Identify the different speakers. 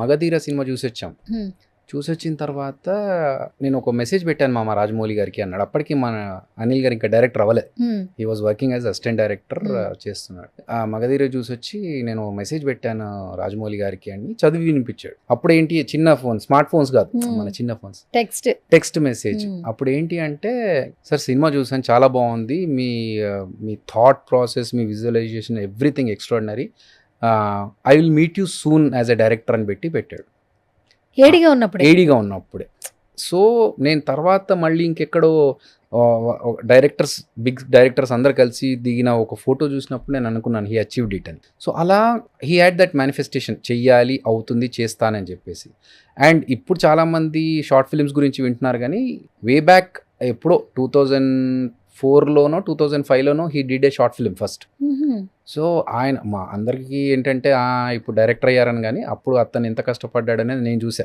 Speaker 1: Magadheera cinema చూసొచ్చాం.
Speaker 2: హ్మ్.
Speaker 1: చూసొచ్చిన తర్వాత నేను ఒక మెసేజ్ పెట్టాను మామ రాజమౌళి గారికి అన్నాడు. అప్పటికి మన అనిల్ గారు ఇంకా డైరెక్టర్ అవ్వలే.
Speaker 2: హ్మ్.
Speaker 1: He was working as assistant director
Speaker 2: Hmm.
Speaker 1: చేస్తున్నాడు. ఆ మగధీర చూసొచ్చి నేను మెసేజ్ పెట్టాను రాజమౌళి గారికి అని చదివి వినిపించాడు. అప్పుడేంటి చిన్న ఫోన్, స్మార్ట్ ఫోన్స్ కాదు, మన చిన్న ఫోన్స్,
Speaker 2: టెక్స్ట్.
Speaker 1: Text message. అప్పుడు ఏంటి అంటే, సార్ సినిమా చూసాను చాలా బాగుంది, మీ థాట్ ప్రాసెస్, మీ visualisation everything extraordinary, I will meet you soon as a director అని పెట్టాడు
Speaker 2: ఏడిగా ఉన్నప్పుడు.
Speaker 1: ఏడీగా ఉన్నప్పుడే. సో నేను తర్వాత మళ్ళీ ఇంకెక్కడో డైరెక్టర్స్, బిగ్ డైరెక్టర్స్ అందరు కలిసి దిగిన ఒక ఫోటో చూసినప్పుడు నేను అనుకున్నాను హీ అచీవ్డ్ ఇట్ అని. సో అలా హీ హ్యాడ్ దట్ మేనిఫెస్టేషన్, చెయ్యాలి, అవుతుంది, చేస్తానని చెప్పేసి. అండ్ ఇప్పుడు చాలామంది షార్ట్ ఫిల్మ్స్ గురించి వింటున్నారు కానీ వే బ్యాక్ ఎప్పుడో 2004లోనో 2005లోనో he did a short film first. So ఆయన మా అందరికీ ఏంటంటే ఇప్పుడు డైరెక్టర్ అయ్యారని, కానీ అప్పుడు అతను ఎంత కష్టపడ్డాడనేది నేను చూసా.